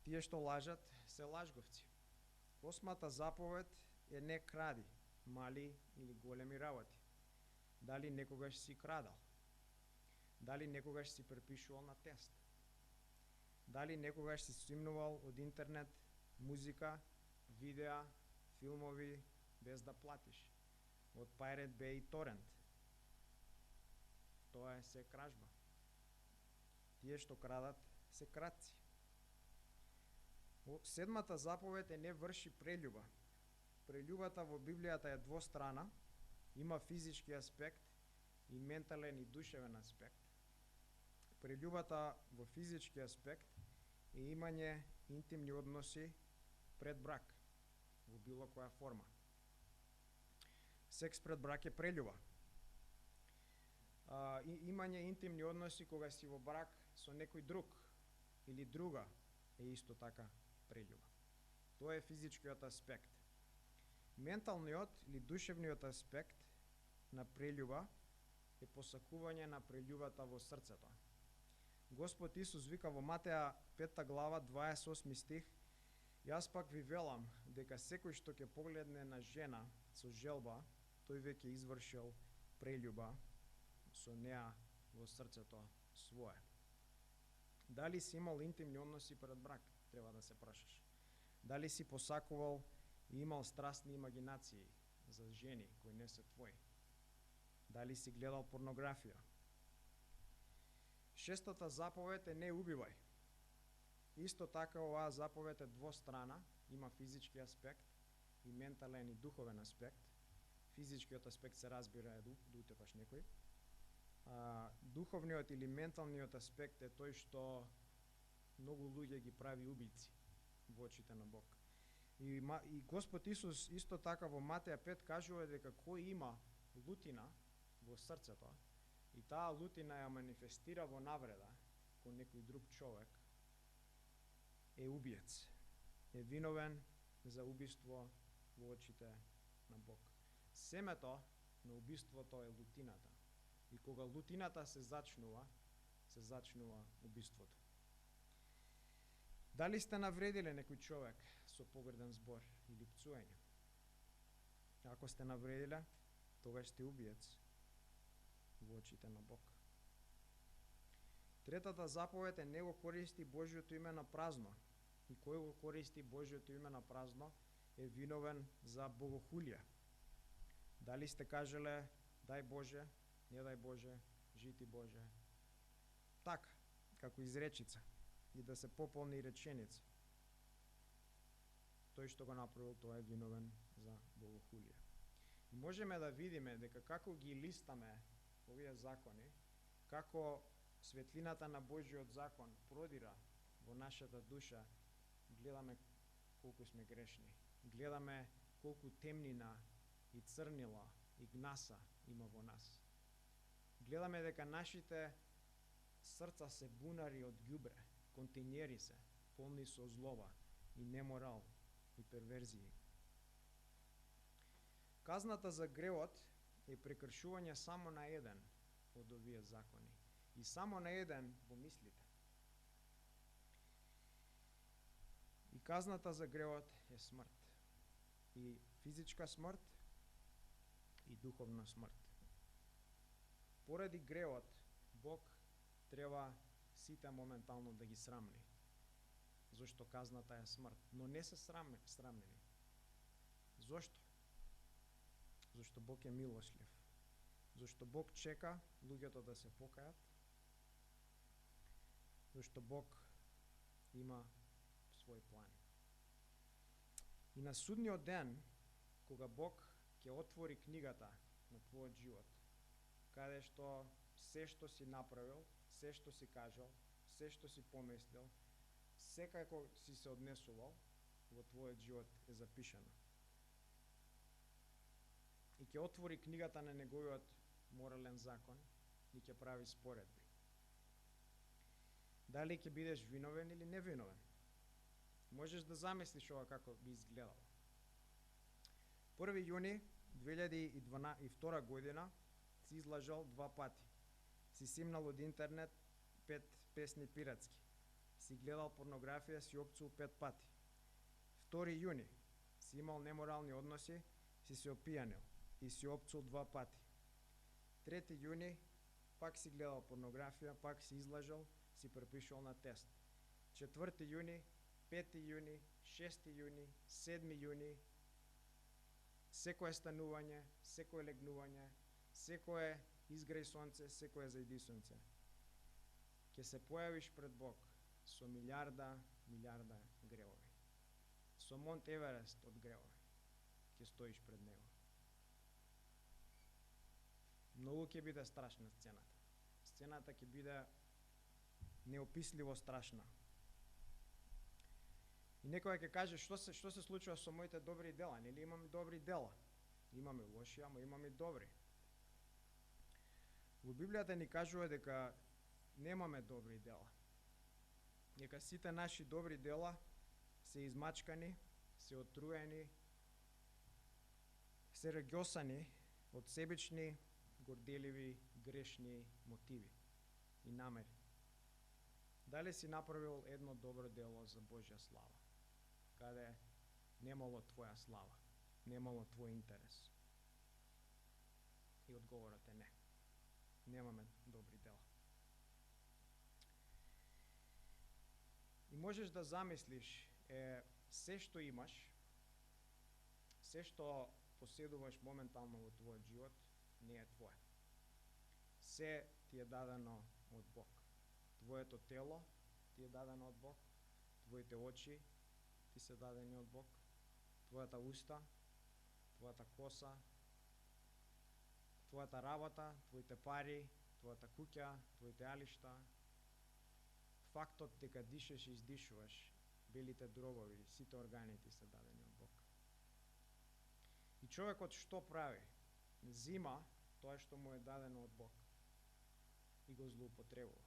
Тие што лажат се лажговци. Осмата заповед е не кради, мали или големи работи. Дали некогаш си крадал? Дали некогаш си препишувал на тест? Дали некогаш си стримнувал од интернет музика, видеа, филмови без да платиш? Од Pirate Bay и Torrent. Тоа е се кражба. Тие што крадат се кратци. Седмата заповед е не врши прелюба. Прелюбата во Библијата е двострана, има физички аспект и ментален и душевен аспект. Прелюбата во физички аспект е имање интимни односи пред брак, во било која форма. Секс пред брак е прелюба. Имање интимни односи кога си во брак со некој друг или друга е исто така прелюба. Тоа е физичкиот аспект. Менталниот или душевниот аспект на прелюба е посакување на прелюбата во срцето. Господ Исус вика во Матеја 5 глава 28 стих: Јас пак ви велам дека секој што ќе погледне на жена со желба, тој веќе извршил прелюба со неа во срцето свое. Дали си имал интимни односи пред брак? Треба да се прашаш. Дали си посакувал и имал страстни имагинации за жени кои не се твои? Дали си гледал порнографија? Шестата заповед е не убивај. Исто така оваа заповед е двострана, има физички аспект и ментален и духовен аспект. Физичкиот аспект се разбира е да утепаш некој. Духовниот или менталниот аспект е тој што многу луѓе ги прави убици во очите на Бог. И Господ Исус исто така во Матеја 5 кажува дека кој има лутина во срцето и таа лутина ја манифестира во навреда кон некој друг човек, е убиец, е виновен за убиство во очите на Бог. Семето на убиството е лутината. И кога лутината се зачнува убиството. Дали сте навредиле некој човек со погрден збор или пцуење? Ако сте навредиле, тогаш сте убиец во очите на Бог. Третата заповед е не го користи Божјото име на празно. И кој го користи Божјото име на празно е виновен за богохулие. Дали сте кажеле дај Боже, не дај Боже, жити Боже? Така, како изречица, и да се пополни реченица. Тој што го направил, тоа е виновен за богохулие. И можеме да видиме дека како ги листаме овие закони, како светлината на Божјиот закон продира во нашата душа, гледаме колку сме грешни. Гледаме колку темнина и црнила и гнаса има во нас. Гледаме дека нашите срца се бунари од ѓубре, континери се, полни со злоба и неморал и перверзии. Казната за гревот е прекршување само на еден од овие закони и само на еден во мислите. И казната за гревот е смрт. И физичка смрт и духовна смрт. Поради гревот, Бог треба сите моментално да ги срамни, зашто казната е смрт. Но не се срамнени. Зошто? Зашто Бог е милошлив. Зашто Бог чека луѓето да се покајат. Зашто Бог има свој план. И на судниот ден, кога Бог ќе отвори книгата на твојот живот, каде што се што си направил, се што си кажал, се што си помислил, секако си се однесувал во твојот живот е запишано. и ќе отвори книгата на неговиот морален закон и ќе прави споредби. Дали ќе бидеш виновен или невиновен? Можеш да замислиш ова како би изгледало. 1 јуни 2002 година си излажал 2 пати. Си симнал од интернет 5 песни пиратски. Си гледал порнографија, си опцул 5 пати. 2 јуни си имал неморални односи, си се опијанил и си опцул 2 пати. 3 јуни пак си гледал порнографија, пак си излажал, си препишал на тест. 4 јуни, 5 јуни, 6 јуни, 7 јуни, секое станување, секое легнување, секое изгреј сонце, секое зајди сонце. Ќе се појавиш пред Бог со милиарда гревови. Со Монт Еверест од гревови ќе стоиш пред него. Многу ќе биде страшна сцената. Сцената ќе биде неописливо страшна. И некој ќе каже, што се случува со моите добри дела? Нели имаме добри дела? Имаме лоши, ама имаме добри. Во Библијата ни кажува дека немаме добри дела. Дека сите наши добри дела се измачкани, се отруени, се регјосани од себични, горделиви, грешни мотиви и намери. Дали си направил едно добро дело за Божја слава, каде немало твоја слава, немало твој интерес? И одговорот е не. Немаме добри дела. И можеш да замислиш, се што имаш, се што поседуваш моментално во твојот живот, не е твое. Се ти е дадено од Бог. Твоето тело ти е дадено од Бог, твоите очи ти се дадени од Бог, твојата уста, твојата коса, твојата работа, твоите пари, твојата куќа, твоите алишта, фактот дека дишеш и издишуваш, белите дробови, сите органи ти се дадени од Бог. И човекот што прави? Зима тоа што му е дадено од Бог и го злоупотребува.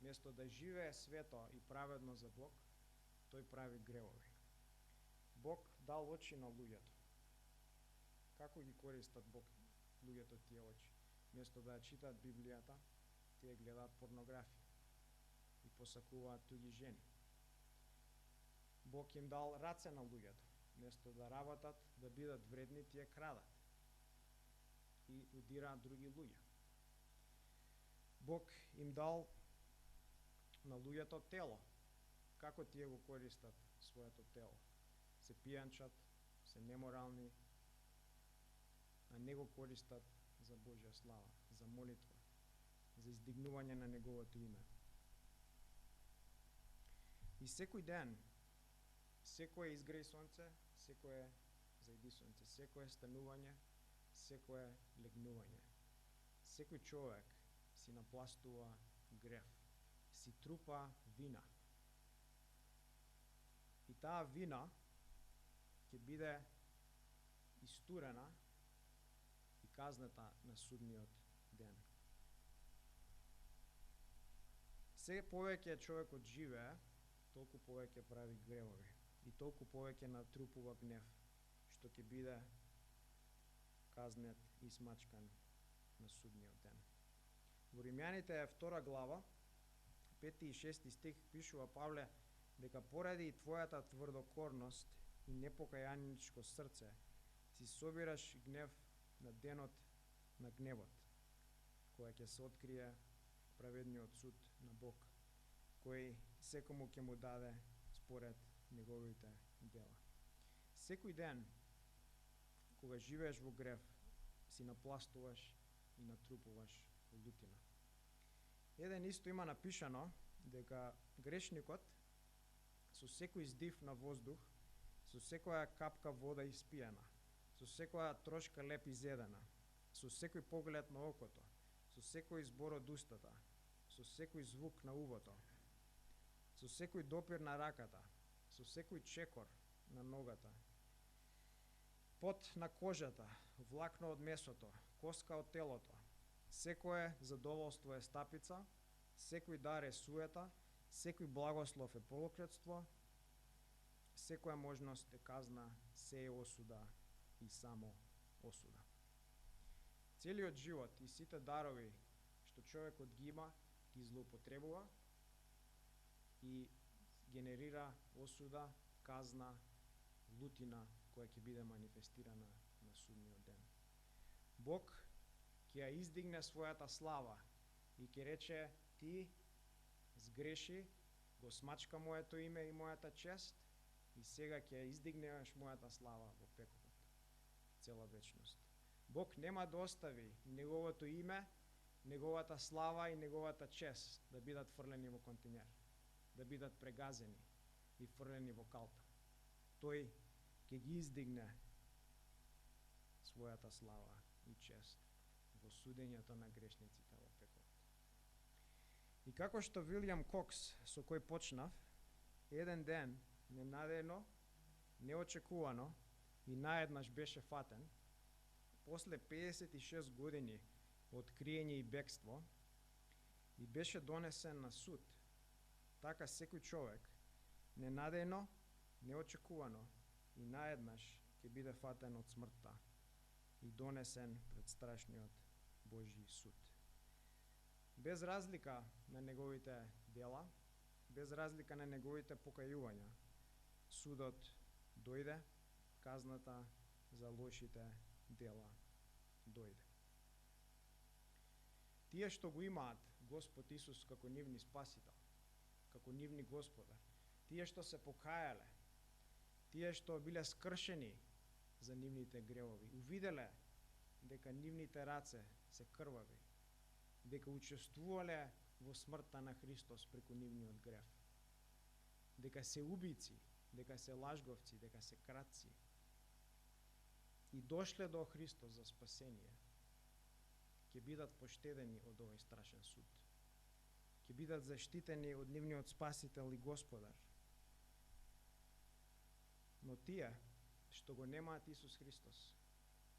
Место да живее свето и праведно за Бог, тој прави гревови. Бог дал очи на луѓето. Како ги користат Бог луѓето тие очи? Место да ја читаат Библијата, тие гледаат порнографија и посакуваат туѓи жени. Бог им дал раце на луѓето. Место да работат, да бидат вредни, тие крадат и удираат други луѓе. Бог им дал на луѓето тело. Како тие го користат своето тело? Се пијанчат, се неморални, а не го користат за Божја слава, за молитва, за издигнување на Неговото име. И секој ден, секое изгреј сонце, секое зајди сонце, секое станување, секое легнување. Секој човек си напластува грев, си трупа вина. И таа вина ќе биде истурена и казната на судниот ден. Се повеќе човекот живее, толку повеќе прави гревови и толку повеќе натрупува гнев, што ќе биде казнет и смачкан на судниот ден. Во Римјаните 2 глава, 5 и 6 стих пишува Павле дека поради твојата тврдокорност и непокајаничко срце си собираш гнев на денот на гневот, која ќе се открие праведниот суд на Бог, кој секому ќе му даде според неговите дела. Секој ден, кога живееш во грев, си напластуваш и натрупуваш лутина. Еден исто има напишано дека грешникот со секој издив на воздух, со секоја капка вода испиена, со секоја трошка леп изедена, со секој поглед на окото, со секој збор од устата, со секој звук на увото, со секој допир на раката, со секој чекор на ногата пот на кожата, влакно од месото, коска од телото. Секое задоволство е стапица, секој дар е суета, секој благослов е проклетство, секоја можност е казна, се е осуда и само осуда. Целиот живот и сите дарови што човекот ги има, ги злоупотребува и генерира осуда, казна, лутина која ќе биде манифестирана на судниот ден. Бог ќе ја издигне својата слава и ќе рече: ти сгреши, го смачка моето име и мојата чест и сега ќе ја издигнеш мојата слава во пеколот цела вечност. Бог нема да остави неговото име, неговата слава и неговата чест да бидат фрлени во континер, да бидат прегазени и фрлени во калта. Тој ќе ги издигне својата слава и чест во судењето на грешниците во пеколот. И како што Вилијам Кокс, со кој почнав, еден ден, ненадејно, неочекувано и наеднаш беше фатен, после 56 години од криење и бегство, и беше донесен на суд. Така секој човек, ненадејно, неочекувано и наеднаш ќе биде фатен од смртта и донесен пред страшниот Божји суд. Без разлика на неговите дела, без разлика на неговите покајувања, судот дојде, казната за лошите дела дојде. Тие што го имаат Господ Исус како нивни спасител, како нивни Господар, тие што се покаяле, тие што биле скршени за нивните гревови, увиделе дека нивните раце се крвави, дека учествувале во смртта на Христос преку нивниот грев, дека се убици, дека се лажговци, дека се кратци, и дошле до Христос за спасение, ќе бидат поштедени од овој страшен суд. Ќе бидат заштитени од нивниот Спасител и Господар. Но тие што го немаат Исус Христос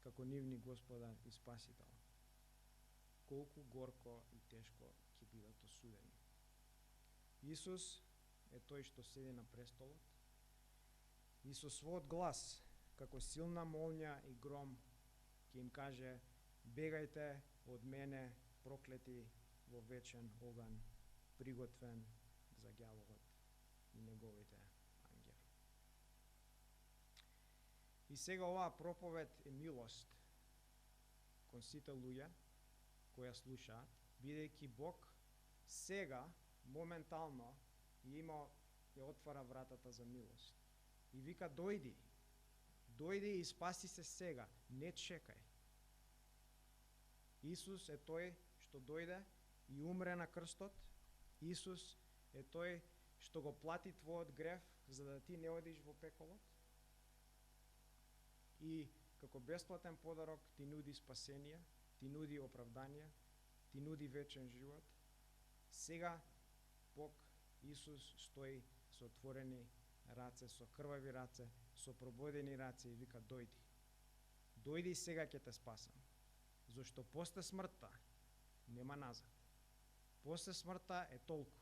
како нивни Господар и Спасител, колку горко и тешко ќе бидат осудени. Исус е тој што седи на престолот и со својот глас, како силна молња и гром, ќе им каже: бегајте од мене, проклети, во вечен оган, приготвен за ѓаволот и неговите ангели. И сега оваа проповед е милост кон сите луѓе кои ја слушаат, бидејќи Бог сега, моментално, ја отвара вратата за милост. И вика: дојди, дојди и спаси се сега, не чекај. Исус е тој што дојде и умре на крстот. Исус е тој што го плати твојот грев, за да ти не одиш во пеколот. И како бесплатен подарок ти нуди спасение, ти нуди оправдание, ти нуди вечен живот. Сега Бог, Исус, стои со отворени раце, со крвави раце, со прободени раце и вика: дојди. Дојди, сега ќе те спасам. Зошто после смртта нема назад. После смртта е толку.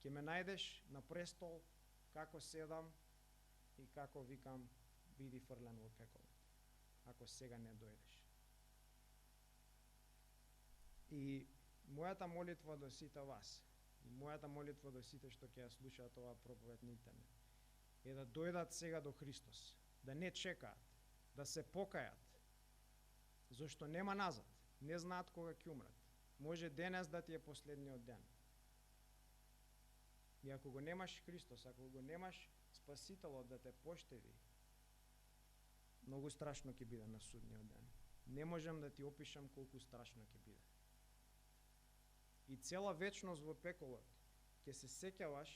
Ќе ме најдеш на престол како седам и како викам: биди фрлен во пеколот, ако сега не дојдеш. И мојата молитва до сите вас, и мојата молитва до сите што ќе ја слушаат оваа проповед на интернет, е да дојдат сега до Христос, да не чекаат, да се покајат, зашто нема назад, не знаат кога ќе умрат. Може денес да ти е последниот ден. И ако го немаш Христос, ако го немаш Спасителот да те поштеди, многу страшно ќе биде на судниот ден. Не можам да ти опишам колку страшно ќе биде. И цела вечност во пеколот ќе се сеќаваш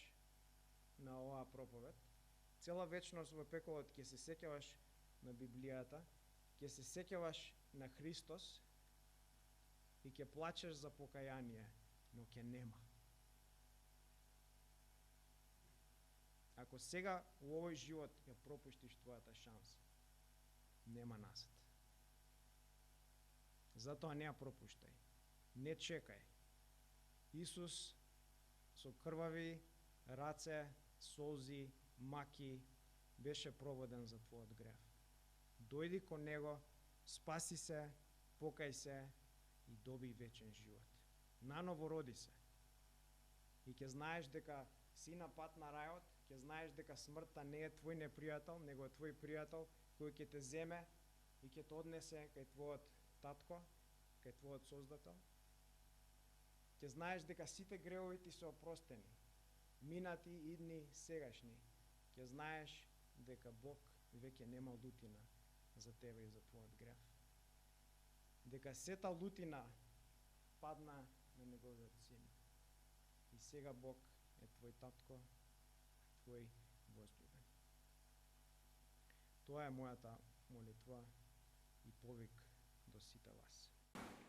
на оваа проповед, цела вечност во пеколот ќе се сеќаваш на Библијата, ќе се сеќаваш на Христос и ќе плачеш за покаяние, но ќе нема. Ако сега во овој живот ја пропуштиш твојата шанса, нема назад. Затоа не ја пропуштај. Не чекај. Исус со крвави раце, солзи, маки беше проводен за твојот грев. Дојди кон Него, спаси се, покај се и доби вечен живот. Наново роди се. И ќе знаеш дека си на пат на рајот, ќе знаеш дека смртта не е твој непријател, него е твој пријател кој ќе те земе и ќе те однесе кај твојот татко, кај твојот создател. Ќе знаеш дека сите гревови ти се опростени, минати, идни, сегашни. Ќе знаеш дека Бог веќе нема лутина за тебе и за твојот грев. Дека сета лутина падна на неговиот син. И сега Бог е твој татко, твој возлюбен. Тоа е мојата молитва и повик до сите вас.